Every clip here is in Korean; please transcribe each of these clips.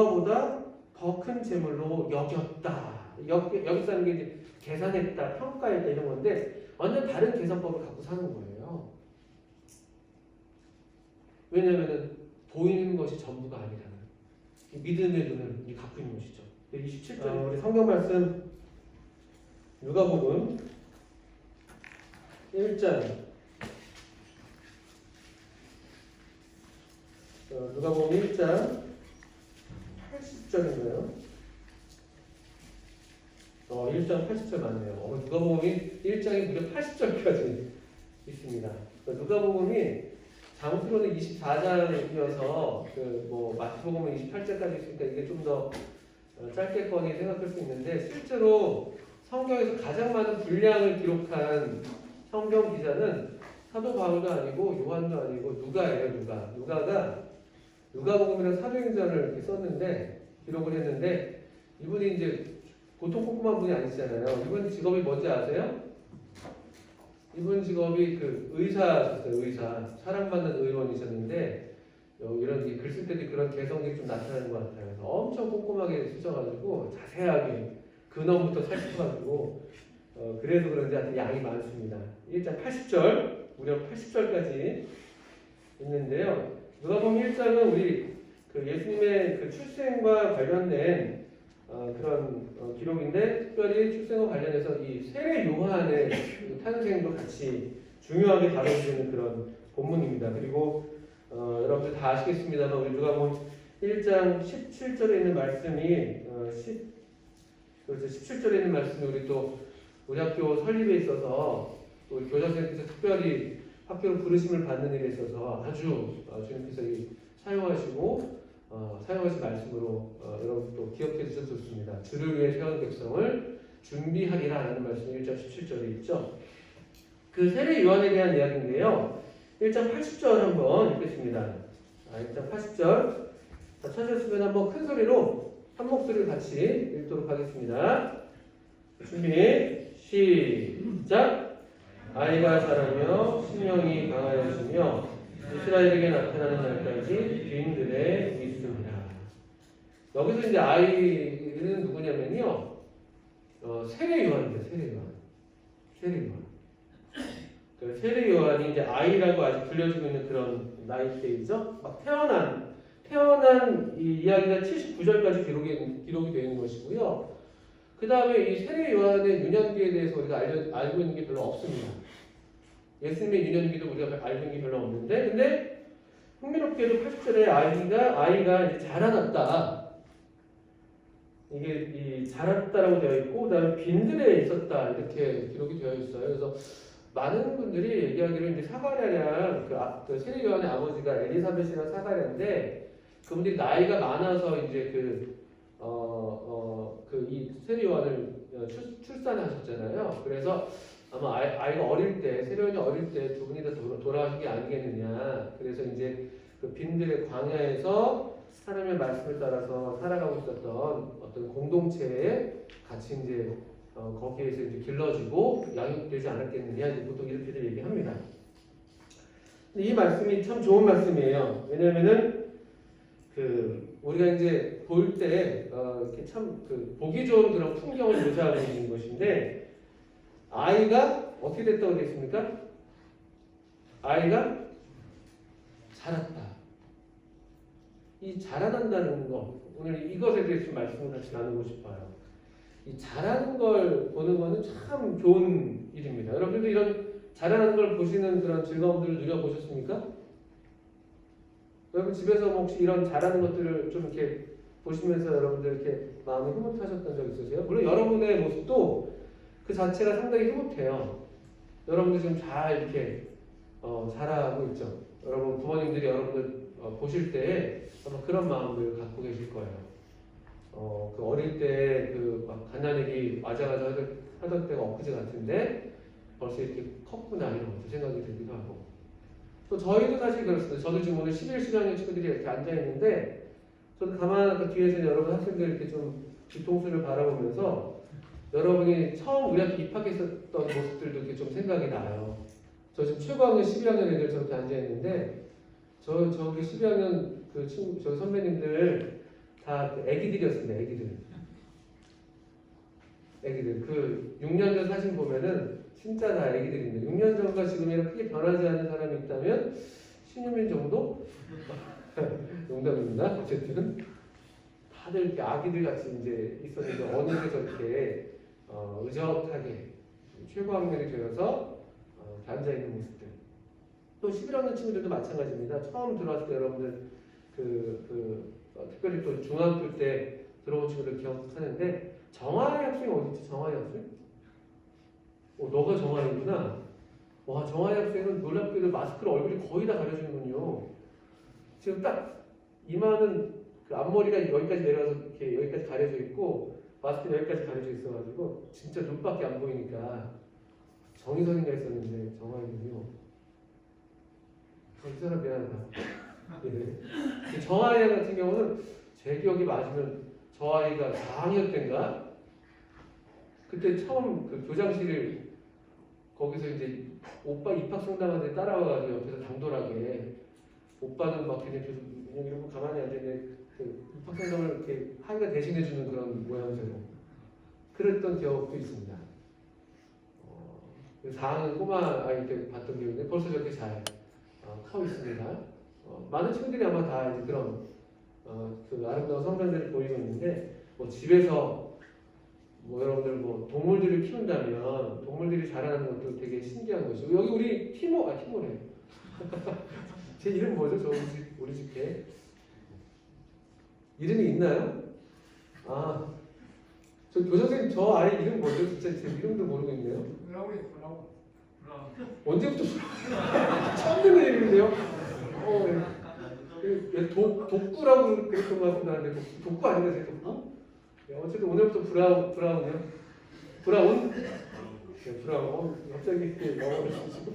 그거보다 더 큰 재물로 여겼다. 여겼다는 게 이제 계산했다, 평가했다 이런 건데 완전 다른 계산법을 갖고 사는 거예요. 왜냐하면 보이는 것이 전부가 아니라는 믿음의 눈을 갖고 있는 것이죠. 27절 우리 성경 말씀 누가복음 1장 누가복음 1장 80절인가요? 1장 80절 맞네요. 누가복음이 1장이 무려 80절까지 있습니다. 누가복음이 장수로는 24장에 이어서 마태복음은 28장까지 있으니까 이게 좀 더 짧게거니 생각할 수 있는데 실제로 성경에서 가장 많은 분량을 기록한 성경 기자는 사도 바울도 아니고 요한도 아니고 누가예요. 누가가 누가복음이라는 사도행전을 이렇게 썼는데 기록을 했는데 이분이 이제 보통 꼼꼼한 분이 아니시잖아요. 이분 직업이 뭔지 아세요? 이분 직업이 의사였어요. 의사. 사랑받는 의원이셨는데 이런 글 쓸 때도 그런 개성이 좀 나타나는 것 같아요. 그래서 엄청 꼼꼼하게 쓰셔가지고 자세하게 근원부터 살펴가지고 그래서 그런지 하여튼 양이 많습니다. 1장 80절 무려 80절까지 있는데요. 누가복음 1장은 우리 예수님의 출생과 관련된 그런 기록인데 특별히 출생과 관련해서 이 세례 요한의 탄생도 같이 중요하게 다뤄지는 그런 본문입니다. 그리고 여러분들 다 아시겠습니다만 우리 누가복음 1장 17절에 있는 말씀이 17절에 있는 말씀이 우리 학교 설립에 있어서 우리 교장선생님께서 특별히 학교로 부르심을 받는 일에 있어서 아주 주님께서 사용하신 말씀으로 여러분 또 기억해 주셔도 좋습니다. 주를 위해 세운 백성을 준비하리라 라는 말씀이 1장 17절에 있죠. 그 세례 요한에 대한 이야기인데요. 1장 80절 한번 읽겠습니다. 1장 80절 찾으셨으면 한번 큰 소리로 한 목소리를 같이 읽도록 하겠습니다. 준비 시작. 아이가 자라며 신령이 강하여지며 이스라엘에게 나타나는 날까지 주인들의 믿습니다. 여기서 이제 아이는 누구냐면요, 세례 요한입니다. 세례 요한. 세례 요한이 이제 아이라고 아직 불려지고 있는 그런 나이대이죠. 막 태어난 이 이야기가 79절까지 기록이 되어 있는 것이고요. 그 다음에 이 세례 요한의 유년기에 대해서 우리가 알고 있는 게 별로 없습니다. 예수님의 유년기도 우리가 알고 있는 게 별로 없는데, 근데 흥미롭게도 80절에 아이가 이제 자라났다. 이게 자랐다라고 되어 있고, 그 다음에 빈들에 있었다 이렇게 기록이 되어 있어요. 그래서 많은 분들이 얘기하기로 이제 사가랴랑 그 세례 요한의 아버지가 엘리사벳이랑 사가랴인데 그분들이 나이가 많아서 이제 이 세례 요한을 출산하셨잖아요. 그래서 아마 아이가 어릴 때, 세례 요한이 어릴 때 두 분이 다 돌아가신 게 아니겠느냐. 그래서 이제 그 빈들의 광야에서 하나님의 말씀을 따라서 살아가고 있었던 어떤 공동체에 같이 이제 거기에서 이제 길러지고 양육되지 않았겠느냐. 이제 보통 이렇게들 얘기합니다. 근데 이 말씀이 참 좋은 말씀이에요. 왜냐면은 우리가 이제 볼 때 이렇게 참 보기 좋은 그런 풍경을 묘사하고 있는 것인데 아이가 어떻게 됐다고 되어 있습니까? 아이가 자랐다. 이 자라난다는 거 오늘 이것에 대해서 말씀을 같이 나누고 싶어요. 이 자라는 걸 보는 거는 참 좋은 일입니다. 여러분들도 이런 자라는 걸 보시는 그런 즐거움들을 누려보셨습니까? 여러분 집에서 혹시 이런 자라는 것들을 좀 이렇게 보시면서 여러분들 이렇게 마음이 흐뭇하셨던 적 있으세요? 물론 여러분의 모습도 그 자체가 상당히 흐뭇해요. 여러분들 지금 잘 이렇게 자라고 있죠. 여러분 부모님들이 여러분들 보실 때 아마 그런 마음을 갖고 계실 거예요. 그 어릴 때 막 갓난아기 와자와자 하던 때가 엊그제 같은데 벌써 이렇게 컸구나 이런 생각이 들기도 하고 또 저희도 사실 그렇습니다. 저도 지금 오늘 11시간의 친구들이 이렇게 앉아있는데 저도 가만히 그 뒤에서 여러분 학생들 이렇게 좀 뒤통수를 바라보면서 여러분이 처음 우리 학교 입학했었던 모습들도 이렇게 좀 생각이 나요. 저 지금 최고학년 12학년 애들 저렇게 앉아있는데 저기 12학년 그 친구, 저희 선배님들 다 애기들이었습니다. 애기들. 그 6년 전 사진 보면은 진짜 다 애기들입니다. 6년 전과 지금이랑 크게 변하지 않은 사람이 있다면 신유민 정도? 농담입니다. 어쨌든 다들 이렇게 아기들 같이 이제 있었는데 어느 게 저렇게 의젓하게 최고학년이 되어서 앉아 있는 모습들. 또 11학년 친구들도 마찬가지입니다. 처음 들어왔을 때 여러분들 특별히 또 중학교 때 들어온 친구들 기억하는데 정하이 학생이 어디 있지? 정하이 학생? 너가 정하이구나. 와, 정하이 학생은 놀랍게도 마스크를 얼굴이 거의 다 가려주는군요. 지금 딱 이마는 그 앞머리가 여기까지 내려와서 이렇게 여기까지 가려져 있고 마스크는 여기까지 가려져 있어가지고 진짜 눈밖에 안 보이니까 정희선인가 했었는데 정하이군요. 이 사람 미안하다. 네. 정하이 같은 경우는 제 기억이 맞으면 저 아이가 4학년 때인가 그때 처음 그 교장실을 거기서 이제 오빠 입학 상담하는데 따라와가지고 옆에서 당돌하게 오빠는 막 그냥 계속 이러고 가만히 앉아있는데 그 입학 상담을 이렇게 하이가 대신해주는 그런 모양새로 그랬던 기억도 있습니다. 4학년 꼬마 아이 때 봤던 기억인데 벌써 저렇게 잘 커 있습니다. 많은 친구들이 아마 다 이제 그런 그 아름다운 성장들을 보이고 있는데 뭐 집에서 뭐 여러분들 뭐 동물들을 키운다면 동물들이 자라는 것도 되게 신기한 것이고 여기 우리 티모래. 제 이름 뭐죠? 저 우리 집 개. 이름이 있나요? 저 교장선생님 저 아이 이름 뭐죠? 진짜 제 이름도 모르고 있네요. 브라운. 언제부터 처음 듣는 이름인데요? 독구라고 그랬던 것 같은데 하는데 독구 아닌가 제 독구? 어쨌든 오늘부터 브라운이요. 브라운? 네, 브라운. 갑자기 이렇게 영어를 쓰시고.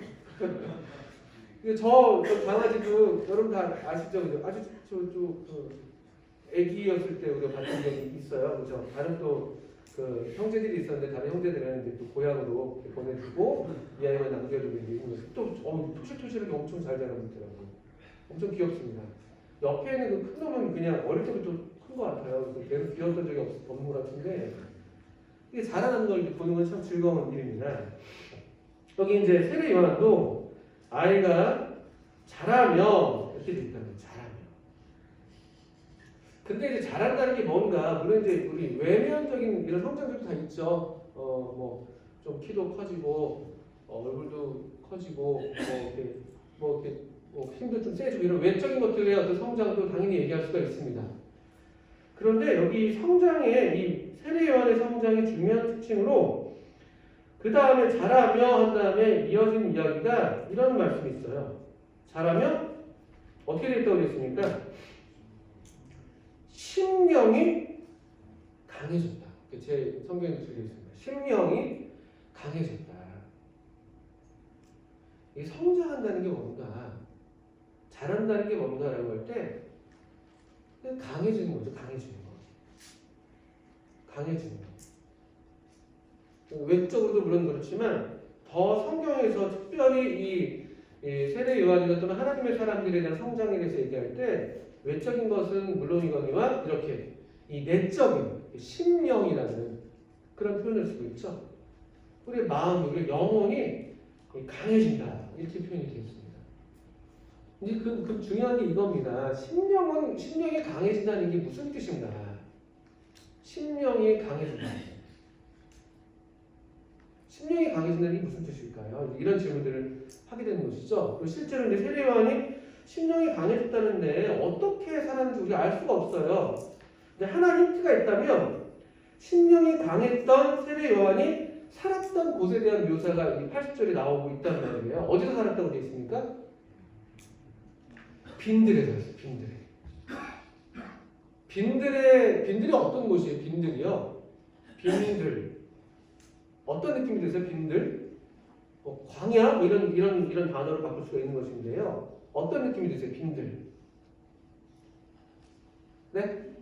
저 강아지도 여러분 다 아시죠? 아주 애기였을 때 우리가 봤던 적이 있어요. 그죠? 다른 또 그 형제들이 있었는데 다른 형제들은 이제 또 고향으로 보내주고 이 아이만 남겨두고 이제 있는 거죠. 또 토실토실하게 엄청 잘 자라고 있더라고요. 엄청 귀엽습니다. 옆에 있는 그 큰 놈은 그냥 어릴 때부터 큰 것 같아요. 그래서 계속 귀여웠던 적이 없는 것 같은데 이게 자라나는 걸 보는 건 참 즐거운 일입니다. 여기 이제 세례 요한도 아이가 자라며 이렇게 돼 있다는 거예요. 자라며. 근데 이제 자란다는 게 뭔가 물론 이제 우리 외면적인 이런 성장들도 다 있죠. 뭐 좀 키도 커지고 얼굴도 커지고 이렇게 힘도 좀 세지고 이런 외적인 것들의 어떤 성장도 당연히 얘기할 수가 있습니다. 그런데 여기 성장의 이 세례 요한의 성장의 중요한 특징으로 그 다음에 자라며 한 다음에 이어진 이야기가 이런 말씀이 있어요. 자라며 어떻게 됐다고 그랬습니까? 심령이 강해졌다. 제 성경에 적혀 있습니다. 심령이 강해졌다. 이 성장한다는 게 뭔가, 자란다는 게 뭔가라고 할 때 강해지는 거죠. 강해지는 거. 강해지는 거. 외적으로도 물론 그렇지만 더 성경에서 특별히 이 세례 요한이나 또는 하나님의 사람들에 대한 성장에 대해서 얘기할 때 외적인 것은 물론이거니와 이렇게 이 내적인 심령이라는 그런 표현을 쓰고 있죠. 우리의 마음, 우리의 영혼이 강해진다 이렇게 표현이 되어 있습니다. 이제 그 중요한 게 이겁니다. 심령이 강해진다는 게 무슨 뜻인가? 심령이 강해진다. 심령이 강해진다는 게 무슨 뜻일까요? 이런 질문들을 하게 되는 것이죠. 실제로 이제 세례 요한이 심령이 강해졌다는데 어떻게 살았는지 우리가 알 수가 없어요. 근데 하나 힌트가 있다면 심령이 강했던 세례 요한이 살았던 곳에 대한 묘사가 80절에 나오고 있단 말이에요. 어디서 살았다고 되어 있습니까? 빈들에 살았어요. 빈들이 어떤 곳이에요? 빈들이요. 빈들. 어떤 느낌이 드세요? 빈들? 광야? 뭐 이런 단어를 바꿀 수가 있는 것인데요. 어떤 느낌이 드세요? 빈들. 네?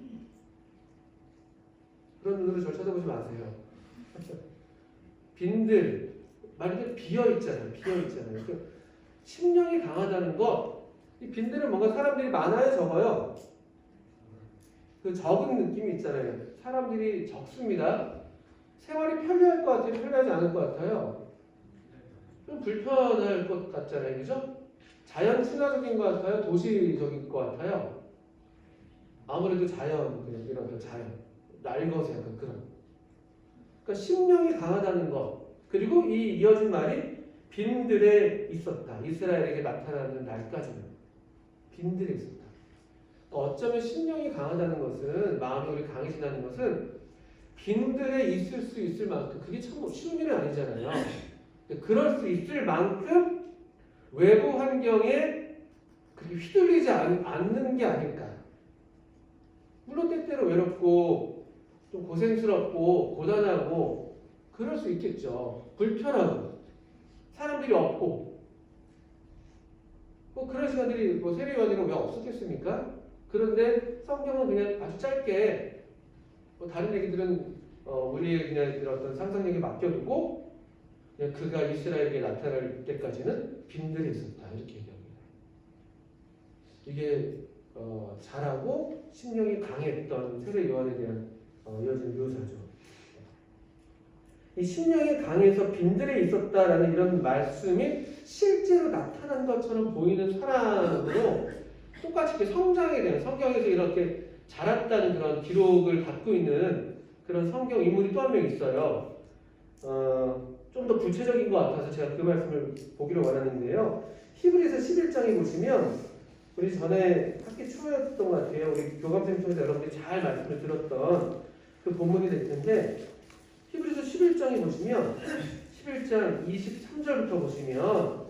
그런 눈으로 저를 쳐다보지 마세요. 빈들. 말 그대로 비어있잖아요. 심령이 강하다는 것. 이 빈들은 뭔가 사람들이 많아요? 적어요? 그 적은 느낌이 있잖아요. 사람들이 적습니다. 생활이 편리할 것 같아요? 편리하지 않을 것 같아요? 좀 불편할 것 같잖아요. 그죠? 자연 친화적인 것 같아요? 도시적인 것 같아요? 아무래도 자연, 그냥 이런 그 자연. 날것의 약간 그런. 그러니까 심령이 강하다는 것. 그리고 이 이어진 말이 빈들에 있었다. 이스라엘에게 나타나는 날까지는. 빈들에 있었다. 어쩌면 심령이 강하다는 것은, 마음이 우리 강해진다는 것은 빈들에 있을 수 있을 만큼, 그게 참 쉬운 일은 아니잖아요. 그럴 수 있을 만큼 외부 환경에 그렇게 휘둘리지 않는 게 아닐까. 물론 때때로 외롭고 좀 고생스럽고 고단하고 그럴 수 있겠죠. 불편하고 사람들이 없고 뭐 그런 시간들이 뭐 세례요한이랑 왜 없었겠습니까? 그런데 성경은 그냥 아주 짧게 뭐 다른 얘기들은 우리의 그냥 어떤 상상력에 맡겨두고 그냥 그가 이스라엘에게 나타날 때까지는 빈들에 있었다 이렇게 얘기합니다. 이게 잘하고 심령이 강했던 세례 요한에 대한 이어진 묘사죠. 이 심령이 강해서 빈들에 있었다라는 이런 말씀이 실제로 나타난 것처럼 보이는 사람으로 똑같이 성장에 대한 성경에서 이렇게 자랐다는 그런 기록을 갖고 있는 그런 성경 인물이 또 한 명 있어요. 좀 더 구체적인 것 같아서 제가 그 말씀을 보기로 원하는데요. 히브리서 11장에 보시면 우리 전에 학기 초였던 것 같아요. 우리 교감생 통해서 여러분들이 잘 말씀을 들었던 그 본문이 될 텐데 히브리서 11장에 보시면 11장 23절부터 보시면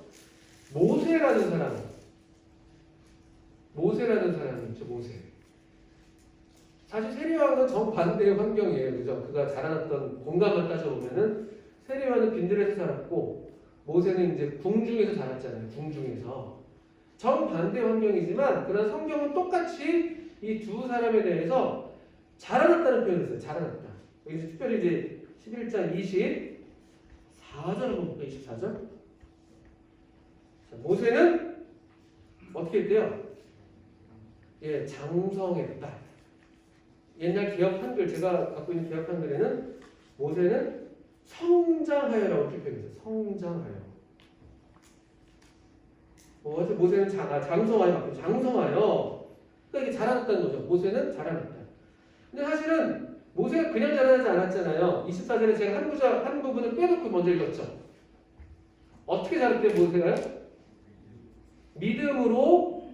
모세라는 사람이 있죠. 모세. 사실 세례요한은 정반대의 환경이에요. 그죠? 그가 자라났던 공간만 따져보면은 세례요한은 빈들에서 살았고 모세는 이제 궁중에서 자랐잖아요. 궁중에서. 정반대 환경이지만 그런 성경은 똑같이 이 두 사람에 대해서 자라났다는 표현을 써요. 자라났다. 여기서 특별히 이제 11장 24절 한번 볼까요? 24절. 자, 모세는 어떻게 했대요? 예, 장성했다. 옛날 기억 한글, 제가 갖고 있는 기억 한글에는 모세는 성장하여라고 이렇게 표현했어요. 성장하여. 모세는 장성하여. 장성하여. 그러니까 이게 자라났다는 거죠. 모세는 자라났다. 근데 사실은 모세가 그냥 자라나지 않았잖아요. 24절에 제가 한 부분을 빼놓고 먼저 읽었죠. 어떻게 자랐대요, 모세가요? 믿음으로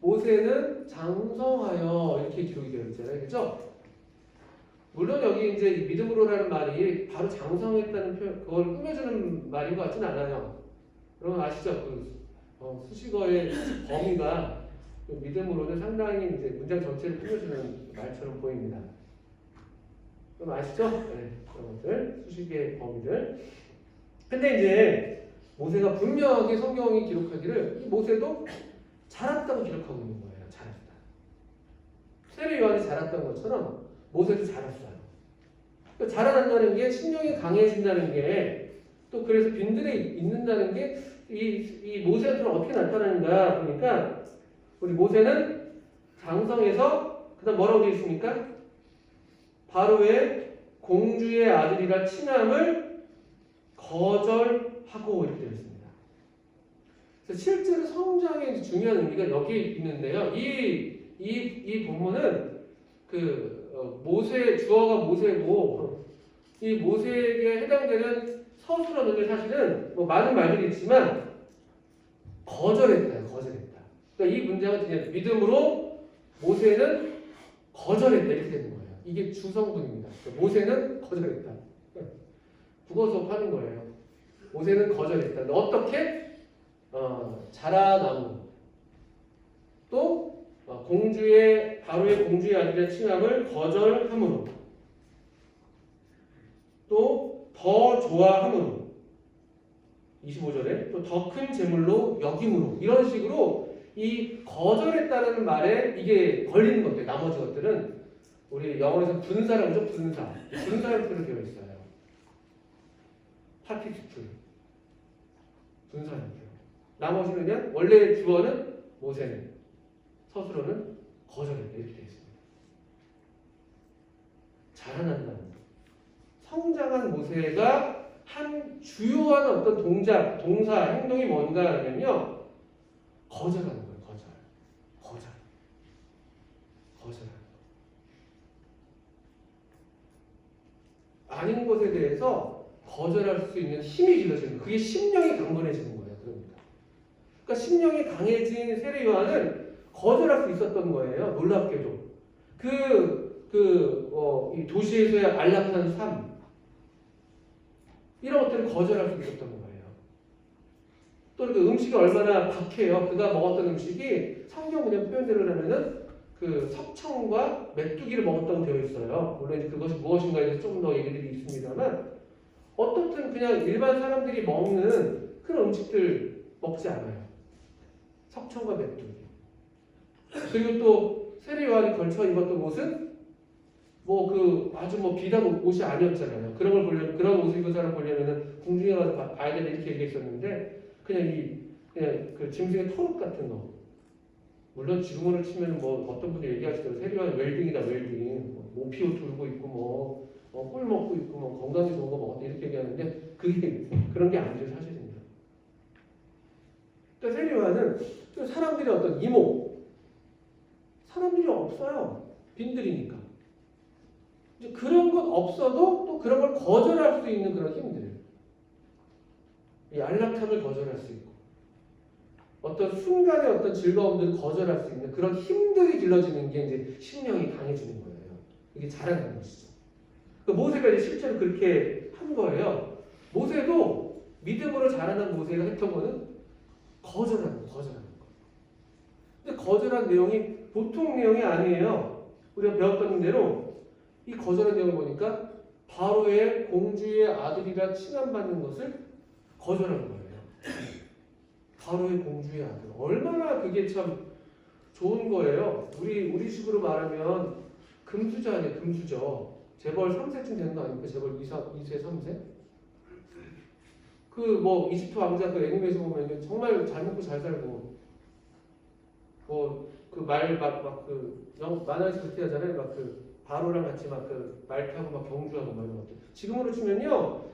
모세는 장성하여 이렇게 기록이 되어 있잖아요. 그죠? 물론 여기 이제 믿음으로라는 말이 바로 장성했다는 표현, 그걸 꾸며주는 말인 것 같지는 않아요. 여러분 아시죠? 수식어의 범위가 믿음으로는 상당히 이제 문장 전체를 꾸며주는 말처럼 보입니다. 그럼 아시죠? 네, 여러분들 수식의 범위들. 근데 이제 모세가 분명하게 성경이 기록하기를 이 모세도 자랐다고 기록하고 있는 거예요. 자랐다. 세례 요한이 자랐던 것처럼 모세도 자랐어요. 그러니까 자라난다는 게 심령이 강해진다는 게 또 그래서 빈들에 있는다는 게 이 모세한테는 어떻게 나타나는가 보니까 우리 모세는 장성해서 그다음 뭐라고 되어 있습니까? 바로의 공주의 아들이라 칭함을 거절하고 이렇게 되어 있습니다. 그래서 실제로 성장의 중요한 의미가 여기 있는데요. 이 본문은 모세 주어가 모세고 이 모세에게 해당되는 서술어는 사실은 뭐 많은 말들이 있지만 거절했다. 그러니까 이 문장은 그냥 믿음으로 모세는 거절했다 이렇게 되는 거예요. 이게 주성분입니다. 그러니까 모세는 거절했다. 국어 수업 하는 거예요. 모세는 거절했다. 어떻게? 자라나무 또 바로의 공주의 아들의 칭함을 거절함으로 또 더 좋아함으로 25절에 또 더 큰 재물로 여김으로 이런 식으로 이 거절했다는 말에 이게 걸리는 것들 나머지 것들은 우리 영어에서 분사라고 하죠. 분사형태로 되어 있어요. 파티티플 분사형태로. 나머지는 그냥 원래 주어는 모세는 서술어는 거절했다 이렇게 되어 있습니다. 자라난다는 거. 성장한 모세가 한 주요한 어떤 동작, 동사, 행동이 뭔가 하면요. 거절하는 거예요. 거절하는 거. 아닌 것에 대해서 거절할 수 있는 힘이 길러지는 거. 그게 심령이 강건해지는 거예요. 그러니까 심령이 강해진 세례 요한은 거절할 수 있었던 거예요. 놀랍게도. 이 도시에서의 안락한 삶. 이런 것들을 거절할 수 있었던 거예요. 또 그 음식이 얼마나 박해요. 그가 먹었던 음식이 성경 그냥 표현대로 하면은 그 석청과 메뚜기를 먹었다고 되어 있어요. 물론 이제 그것이 무엇인가에 대해서 좀 더 얘기들이 있습니다만 어떻든 그냥 일반 사람들이 먹는 그런 음식들 먹지 않아요. 석청과 메뚜기. 그리고 또 세례 요한이 걸쳐 입었던 옷은 아주 비단 옷이 아니었잖아요. 그런 옷을 입은 사람 보려면은 궁중에 가서 봐야 된다 이렇게 얘기했었는데 그냥 그 짐승의 털옷 같은 거. 물론 지금으로 치면 어떤 분이 얘기하시더라고요. 세례 요한 웰빙이다 웰빙. 모피옷 들고 있고 꿀 먹고 있고 건강에 좋은 거 먹었다 이렇게 얘기하는데 그게 그런 게 아니죠 사실입니다. 그러니까 세례 요한은 사람들의 어떤 이목 사람들이 없어요. 빈들이니까. 이제 그런 건 없어도 또 그런 걸 거절할 수 있는 그런 힘들. 이 안락함을 거절할 수 있고 어떤 순간의 어떤 즐거움들을 거절할 수 있는 그런 힘들이 길러지는 게 이제 심령이 강해지는 거예요. 이게 자라는 것이죠. 모세가 이제 실제로 그렇게 한 거예요. 모세도 믿음으로 자라난 모세가 했던 거는 거절하는 거. 근데 거절한 내용이 보통 내용이 아니에요. 우리가 배웠던 대로 이 거절한 내용을 보니까 바로의 공주의 아들이라 칭함받는 것을 거절한 거예요. 바로의 공주의 아들. 얼마나 그게 참 좋은 거예요. 우리 식으로 말하면 금수저 아니에요. 금수저. 재벌 3세쯤 되는 거 아닙니까? 재벌 2세, 3세? 이집트 왕자 애니메이션 보면 정말 잘 먹고 잘 살고 만화에서 그렇게 하잖아요. 바로랑 같이 말 타고 경주하고 이런 것들. 지금으로 치면요.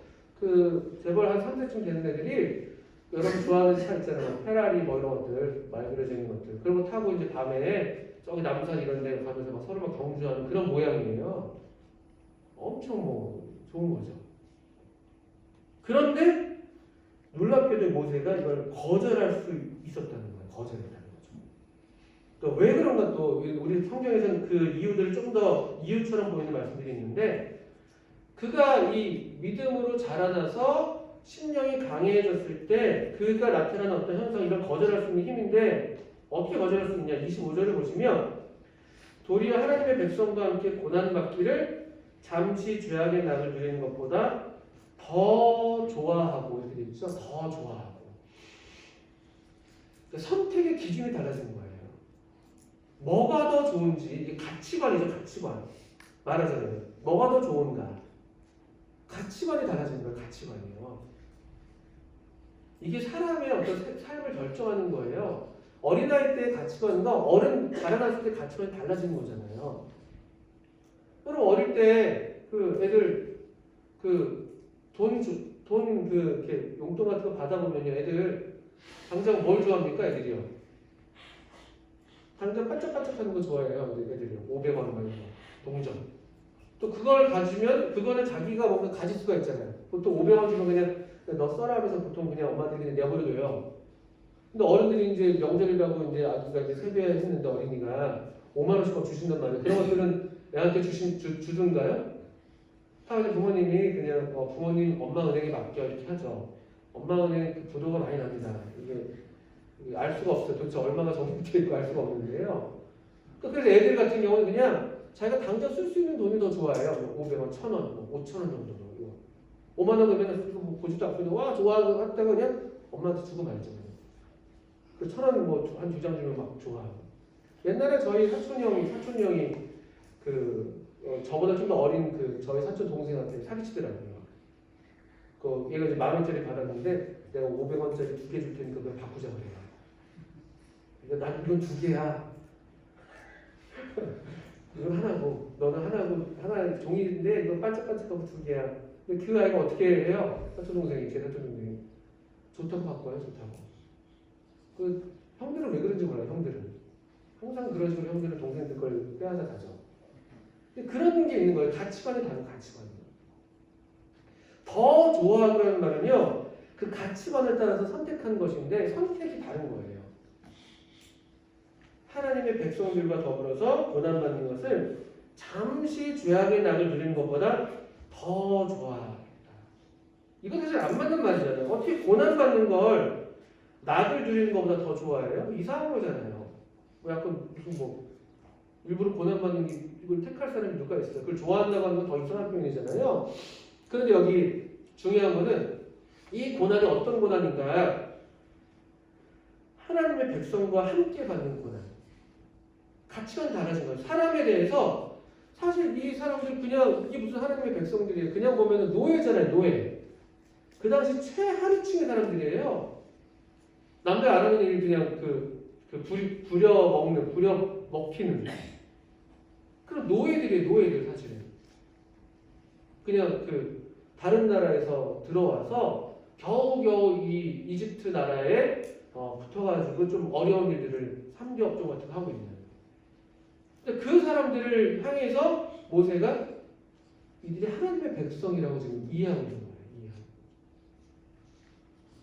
재벌 한 3세쯤 되는 애들이 여러분 좋아하는 차 있잖아요. 페라리 이런 것들, 말 그려지는 것들. 그런 거 타고 이제 밤에 저기 남산 이런 데 가면서 서로 경주하는 그런 모양이에요. 엄청 좋은 거죠. 그런데 놀랍게도 모세가 이걸 거절할 수 있었다는 거예요. 거절했다는 거죠. 또 왜 그런가 또 우리 성경에서는 그 이유들을 좀 더 이유처럼 보이는 말씀들이 있는데 그가 이 믿음으로 자라나서 심령이 강해졌을 때 그가 나타나는 어떤 현상 이걸 거절할 수 있는 힘인데 어떻게 거절할 수 있냐 25절을 보시면 도리어 하나님의 백성과 함께 고난받기를 잠시 죄악의 낙을 누리는 것보다 더 좋아하고 이렇게 되어 있죠. 더 좋아하고 그러니까 선택의 기준이 달라지는 거예요. 뭐가 더 좋은지 이게 가치관이죠. 가치관 말하자면 뭐가 더 좋은가 가치관이 달라지는 거예요. 가치관이요. 이게 사람의 어떤 삶을 결정하는 거예요. 어린아이 때의 가치관과 어른 자라났을 때 가치관이 달라지는 거잖아요. 여러분 어릴 때 애들 이렇게 용돈 같은 거 받아보면요. 애들 당장 뭘 좋아합니까? 애들이요. 당장 반짝반짝하는 거 좋아해요. 애들이요. 500원 말고 동전. 또 그걸 가지면 그거는 자기가 뭔가 가질 수가 있잖아요. 보통 500원 주면 그냥 너 써라 하면서 보통 그냥 엄마들이 그냥 내버려둬요. 근데 어른들이 이제 명절이라고 이제 아기가 이제 세배했는데 어린이가 5만 원씩 막 주신단 말이에요. 그런 것들은 애한테 주든가요? 다 부모님이 그냥 부모님 엄마 은행에 맡겨 이렇게 하죠. 엄마 은행 부도가 많이 납니다. 이게 알 수가 없어요. 도대체 얼마가 정립되어 있고 알 수가 없는데요. 그래서 애들 같은 경우는 그냥 자기가 당장 쓸 수 있는 돈이 더 좋아해요. 500원, 1000원, 5000원 정도. 5만 원 그러면 보지도 않고 와 좋아하다가 그냥 엄마한테 주고 말죠. 그 1000원 한 2장 주면 막 좋아하고. 옛날에 저희 사촌이 형이 저보다 좀 더 어린 저희 사촌 동생한테 사기치더라고요. 얘가 이제 10,000원짜리 받았는데 내가 500원짜리 2개 줄 테니까 그걸 바꾸자 그래요. 난 이건 2개야. 이건 하나고 너는 하나고 하나 종이인데 이건 반짝반짝하고 두 개야. 근데 그 아이가 어떻게 해요? 사촌 동생이 제 사촌 동생이 좋다고 바꿔요. 좋다고. 그 형들은 왜 그런지 몰라요. 형들은 항상 그런 식으로 형들은 동생들 걸 빼앗아 가죠. 근데 그런 게 있는 거예요. 가치관이 다른 가치관이. 더 좋아하고라는 말은요. 그 가치관을 따라서 선택한 것인데 선택이 다른 거예요. 하나님의 백성들과 더불어서 고난받는 것을 잠시 죄악의 낙을 누리는 것보다 더 좋아한다. 이건 사실 안 맞는 말이잖아요. 어떻게 고난받는 걸 낙을 누리는 것보다 더 좋아해요? 이상한 거잖아요. 뭐 약간 무슨 뭐 일부러 고난받는 게 이걸 택할 사람이 누가 있어요? 그걸 좋아한다고 하는 건 더 이상한 표현이잖아요. 그런데 여기 중요한 거는 이 고난이 어떤 고난인가? 하나님의 백성과 함께 받는 고난. 가치관이 달라진 거예요. 사람에 대해서 사실 이 사람들 그냥 이게 무슨 하나님의 백성들이에요. 그냥 보면은 노예잖아요. 노예. 그 당시 최하류층의 사람들이에요. 남들 안 하는 일 그냥 부려 먹는, 부려 먹히는 그런 노예들이에요. 노예들 사실은. 그냥 다른 나라에서 들어와서 겨우겨우 이 이집트 나라에 붙어가지고 좀 어려운 일들을 삼겹종 같은 거 하고 있는. 그 사람들을 향해서 모세가 이들이 하나님의 백성이라고 지금 이해하고 있는 거예요.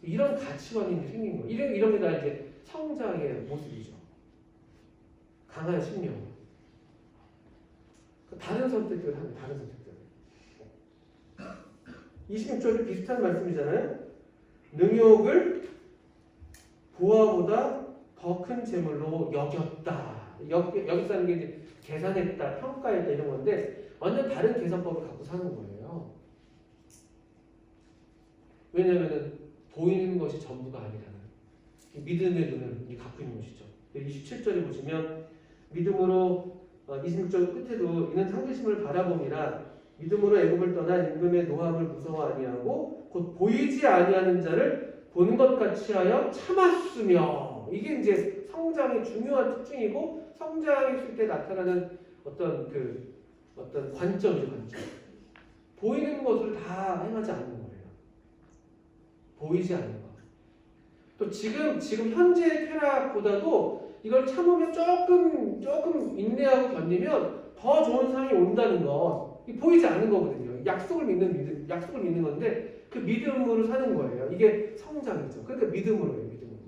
이런 가치관이 생긴 거예요. 이런 게 다 이제 성장의 모습이죠. 강한 신명. 다른 선택들을 하는 다른 선택들. 26절이 비슷한 말씀이잖아요. 능욕을 보화보다 더 큰 재물로 여겼다. 여겼다는 게 이제 계산했다, 평가했다 이런 건데 완전 다른 계산법을 갖고 사는 거예요. 왜냐하면 보이는 것이 전부가 아니라는 믿음의 눈을 갖고 있는 것이죠. 27절에 보시면 믿음으로 26절 끝에도 이는 상대심을 바라봄이라 믿음으로 애굽을 떠나 임금의 노함을 무서워 아니하고 곧 보이지 아니하는 자를 보는 것 같이 하여 참았으며 이게 이제 성장의 중요한 특징이고 성장했을 때 나타나는 어떤 관점이죠. 관점. 보이는 것을 다 행하지 않는 거예요. 보이지 않는 것. 또 지금 현재의 쾌락보다도 이걸 참으면 조금 인내하고 견디면 더 좋은 상황이 온다는 거. 이 보이지 않는 거거든요. 약속을 믿는 건데 그 믿음으로 사는 거예요. 이게 성장이죠. 그러니까 믿음으로 해요. 믿음으로.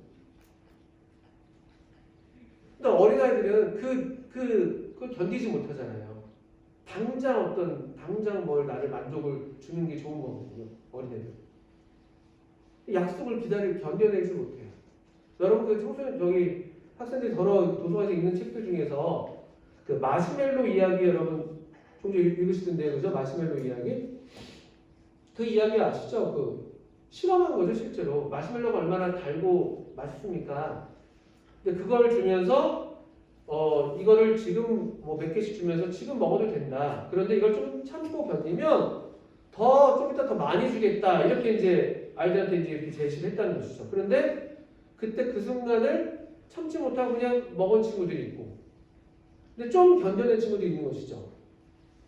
근데 어린아이들은 그걸 견디지 못하잖아요. 당장 뭘 나를 만족을 주는 게 좋은 거거든요. 어린애들. 약속을 견뎌내지 못해요. 여러분 청소년 저기 학생들이 도서관에 있는 책들 중에서 마시멜로 이야기 여러분 종종 읽으시던데요, 그죠? 마시멜로 이야기. 그 이야기 아시죠? 실험한 거죠, 실제로. 마시멜로가 얼마나 달고 맛있습니까? 근데 그걸 주면서 이거를 지금 몇 개씩 주면서 지금 먹어도 된다. 그런데 이걸 좀 참고 견디면 좀 이따 더 많이 주겠다. 이렇게 이제 아이들한테 이제 이렇게 제시를 했다는 것이죠. 그런데 그때 그 순간을 참지 못하고 그냥 먹은 친구들이 있고, 근데 좀 견뎌낸 친구들이 있는 것이죠.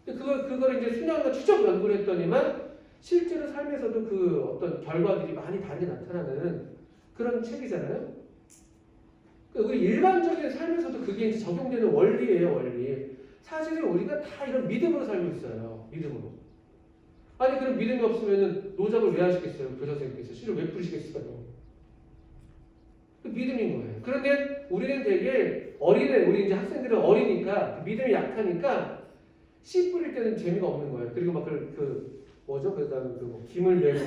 근데 그걸 이제 수년간 추적 연구를 했더니만 실제로 삶에서도 어떤 결과들이 많이 다르게 나타나는 그런 책이잖아요. 우리 일반적인 삶에서도 그게 이제 적용되는 원리예요, 원리. 사실은 우리가 다 이런 믿음으로 살고 있어요. 믿음으로. 아니 그럼 믿음이 없으면 노작을 왜 하시겠어요? 교사 선생님께서 시를 왜 풀으시겠어요? 그 믿음인 거예요. 그런데 우리는 되게 우리 이제 학생들은 어리니까 믿음이 약하니까 씨 뿌릴 때는 재미가 없는 거예요. 그리고 막 김을 메고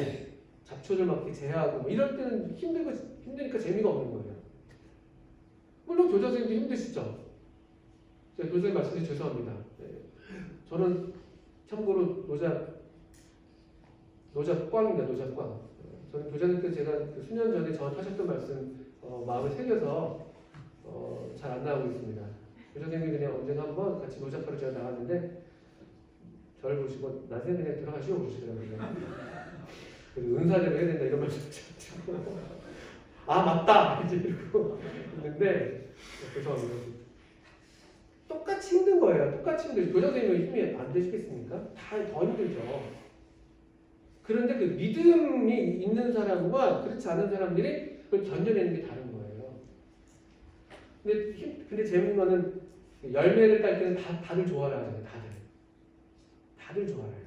잡초를 막 이렇게 제하고 뭐 이럴 때는 힘드니까 재미가 없는 거예요. 물론 교사 선생님도 힘드시죠. 제가 교사님 말씀드려 죄송합니다. 네. 저는 참고로 노작꽝입니다. 노작꽝. 저는 교장님께서 제가 수년 전에 저한테 하셨던 말씀 마음에 새겨서 잘 안 나오고 있습니다. 교장님이 그냥 언젠가 한번 같이 노작하러 제가 나왔는데 저를 보시고 나중에 그냥 들어가시오 그러시더라고요. 그리고 은사제를 해야 된다 이런 말씀 하셨죠. 아 맞다 이제 이러고 있는데 죄송합니다. 똑같이 힘든 거예요. 똑같이 힘들죠. 교장선생님은 힘이 안 되시겠습니까? 다 더 힘들죠. 그런데 그 믿음이 있는 사람과 그렇지 않은 사람들이 그걸 견뎌내는 게 다른 거예요. 근데 재밌는 거는 열매를 딸 때는 다들 좋아라 하잖아요. 다들 좋아해요.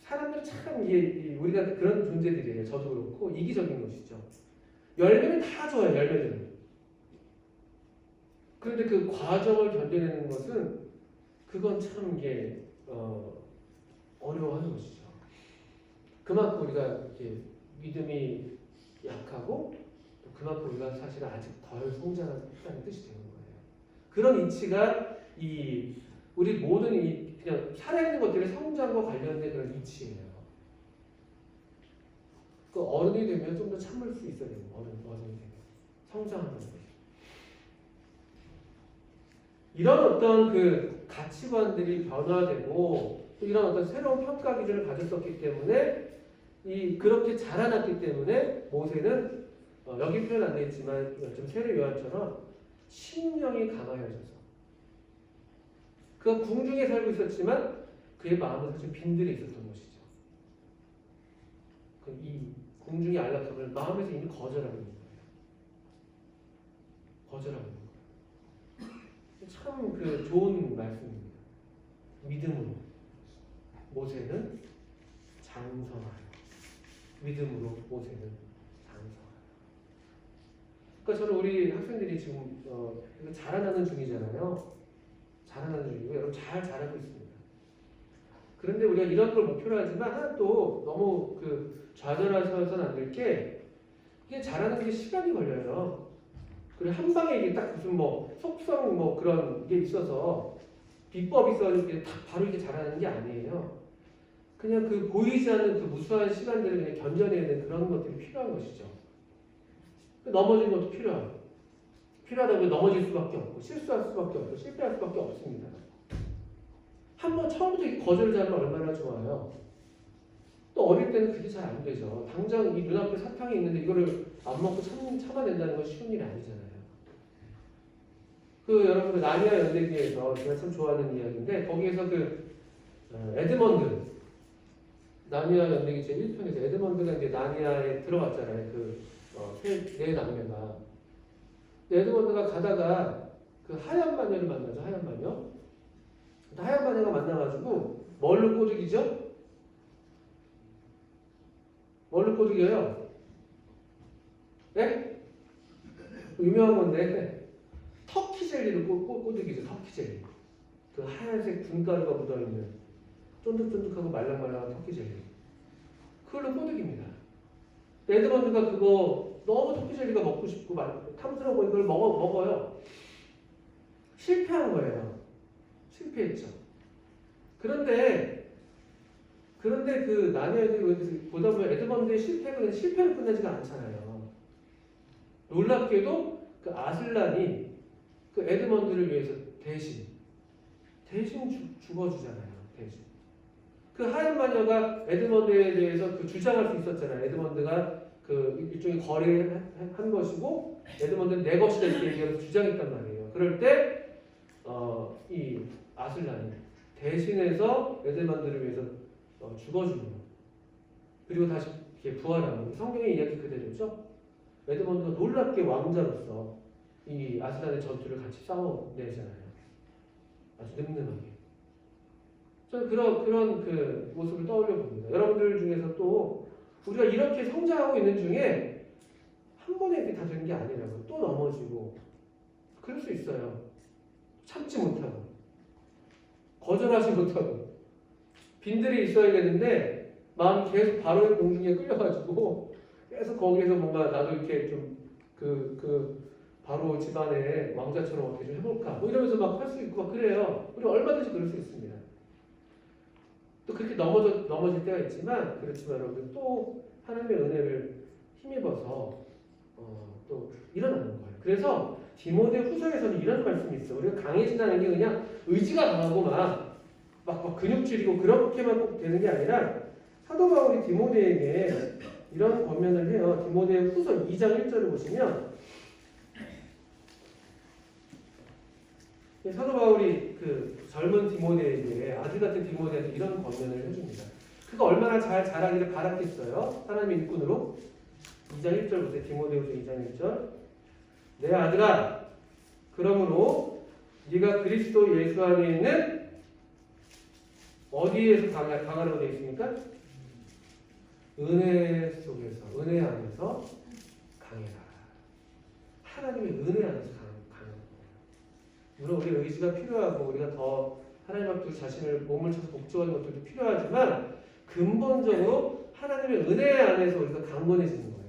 사람들은 참 우리가 그런 존재들이에요. 저도 그렇고 이기적인 것이죠. 열매는 다 좋아요. 열매들은. 그런데 그 과정을 견뎌내는 것은 그건 참 이게 어려워하는 것이죠. 그만큼 우리가 이렇게 믿음이 약하고 또 그만큼 우리가 사실은 아직 덜 성장하는 뜻이 되는 거예요. 그런 이치가 우리 모든 그냥 살아있는 것들의 성장과 관련된 그런 이치예요. 그 어른이 되면 좀 더 참을 수 있어야 돼요. 어른이 되면 성장하는 것이. 이런 어떤 그 가치관들이 변화되고 또 이런 어떤 새로운 평가 기준을 가졌었기 때문에 그렇게 자라났기 때문에 모세는 여기 표현 안 되어 있지만 좀 세례 요한처럼 심령이 강하여져서 그가 궁중에 살고 있었지만 그의 마음은 사실 빈들에 있었던 것이죠. 이 궁중의 안락함을 마음에서 이미 거절하고 있는 거예요. 거절하고 있는 거예요. 참 그 좋은 말씀입니다. 믿음으로 모세는 장성하여. 믿음으로 모세는 장성하여. 그러니까 저는 우리 학생들이 지금 자라나는 중이잖아요. 자라나는 중이고 여러분 잘 자라고 있습니다. 그런데 우리가 이런 걸 목표로 하지만 하나 또 너무 좌절하셔서는 안 될 게 이게 자라는 게 시간이 걸려요. 그리고 한 방에 이게 딱 무슨 속성 그런 게 있어서 비법이 있어서 이렇게 딱 바로 이렇게 자라는 게 아니에요. 그냥 그 보이지 않는 그 무수한 시간들을 그냥 견뎌내는 그런 것들이 필요한 것이죠. 넘어지는 것도 필요하다 보면 넘어질 수밖에 없고 실수할 수밖에 없고 실패할 수밖에 없습니다. 한번 처음부터 거절을 잘하면 얼마나 좋아요. 또 어릴 때는 그게 잘 안 되죠. 당장 이 눈앞에 사탕이 있는데 이거를 안 먹고 참아낸다는 건 쉬운 일이 아니잖아요. 여러분 나니아 연대기에서 제가 참 좋아하는 이야기인데 거기에서 에드먼드 나니아 연대기 제 1편에서 에드먼드가 이제 나니아에 들어갔잖아요. 네 남매가. 에드먼드가 가다가 하얀 마녀를 만나죠. 하얀 마녀. 하얀 마녀가 만나가지고 뭘로 꼬드기죠? 뭘로 꼬드겨요? 네? 유명한 건데 터키 젤리를 꼬드기죠. 터키 젤리. 하얀색 분가루가 묻어있는 쫀득쫀득하고 말랑말랑한 터키 젤리. 그걸로 꼬드깁니다. 에드먼드가 그거 너무 터키 젤리가 먹고 싶고 탐스러워 보니 그걸 먹어요. 실패한 거예요. 실패했죠. 그런데 나니아들이 보다 보면 에드먼드의 실패로 끝나지가 않잖아요. 놀랍게도 아슬란이 에드먼드를 위해서 대신 죽어주잖아요. 대신. 하얀 마녀가 에드먼드에 대해서 주장할 수 있었잖아요. 에드먼드가 일종의 거래한 것이고 에드먼드는 내 것이다 이렇게 얘기하면서 주장했단 말이에요. 그럴 때 이 아슬란이 대신해서 에드먼드를 위해서 죽어주는 거. 그리고 다시 이렇게 부활하는 성경의 이야기 그대로죠. 에드먼드가 놀랍게 왕자로서 이 아슬란의 전투를 같이 싸워내잖아요. 아주 늠름하게. 저는 그런 모습을 떠올려 봅니다. 여러분들 중에서 또 우리가 이렇게 성장하고 있는 중에 한 번에 이렇게 다 되는 게 아니라고 또 넘어지고 그럴 수 있어요. 참지 못하고 거절하지 못하고 빈들이 있어야 되는데 마음이 계속 바로의 공중에 끌려가지고 계속 거기에서 뭔가 나도 이렇게 좀 바로 집안의 왕자처럼 어떻게 좀 해볼까 이러면서 막 할 수 있고 막 그래요. 우리 얼마든지 그럴 수 있습니다. 또 그렇게 넘어질 때가 있지만 그렇지만 여러분 또 하나님의 은혜를 힘입어서 또 일어나는 거예요. 그래서 디모데 후서에서는 이런 말씀이 있어요. 우리가 강해진다는 게 그냥 의지가 강하고 막 근육질이고 그렇게만 꼭 되는 게 아니라 사도 바울이 디모데에게 이런 권면을 해요. 디모데 후서 2장 1절을 보시면 사도 바울이 그 젊은 디모데에게 아들 같은 디모데한테 이런 권면을 해줍니다. 그가 얼마나 잘 자라기를 바랐겠어요? 하나님의 일꾼으로 2장 1절부터 디모데후서 2장 1절 내 아들아 그러므로 네가 그리스도 예수 안에 있는 어디에서 강하라고 되어 있습니까? 은혜 속에서 은혜 안에서 강해라. 하나님의 은혜 안에서 강한 거예요. 물론 우리 의지가 필요하고 우리가 더 하나님 앞에 자신을 몸을 쳐서 복종하는 것들도 필요하지만 근본적으로 하나님의 은혜 안에서 우리가 강건해지는 거예요.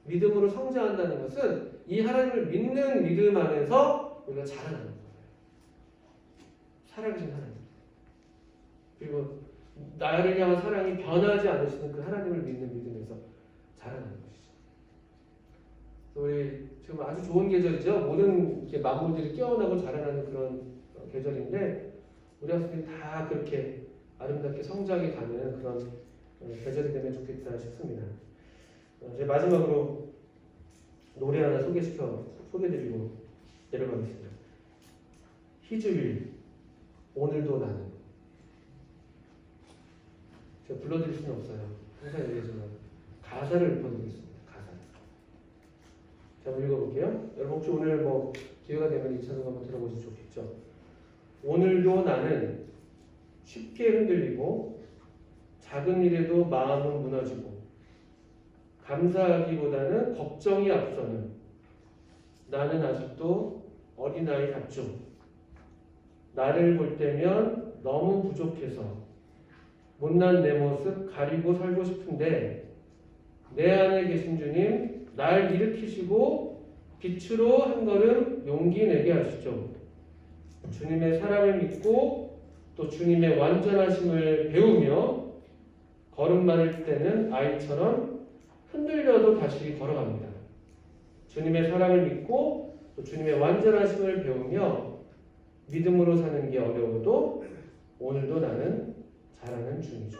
믿음으로 성장한다는 것은 이 하나님을 믿는 믿음 안에서 우리가 자라나는 거예요. 살아계신 하나님. 그리고 나를 향한 사랑이 변하지 않으시는 그 하나님을 믿는 믿음에서 자라나는 것이죠. 우리 지금 아주 좋은 계절이죠. 모든 이렇게 만물들이 깨어나고 자라나는 그런 계절인데 우리 학생들이 다 그렇게 아름답게 성장해 가는 그런 계절이 되면 좋겠다 싶습니다. 이제 마지막으로 노래 하나 소개드리고 내려가겠습니다. 희주일 오늘도 나는 제가 불러드릴 수는 없어요. 항상 얘기하지만 가사를 읊어드리겠습니다. 가사를. 자, 한번 읽어볼게요. 여러분 혹시 오늘 뭐 기회가 되면 이 찬송 한번 들어보시면 좋겠죠. 오늘도 나는 쉽게 흔들리고 작은 일에도 마음은 무너지고 감사하기보다는 걱정이 앞서는 나는 아직도 어린아이 같죠. 나를 볼 때면 너무 부족해서 못난 내 모습 가리고 살고 싶은데 내 안에 계신 주님 날 일으키시고 빛으로 한 걸음 용기 내게 하시죠. 주님의 사랑을 믿고 또 주님의 완전하심을 배우며 걸음마를 때는 아이처럼 흔들려도 다시 걸어갑니다. 주님의 사랑을 믿고 또 주님의 완전하심을 배우며 믿음으로 사는 게 어려워도 오늘도 나는 잘하는 중이죠.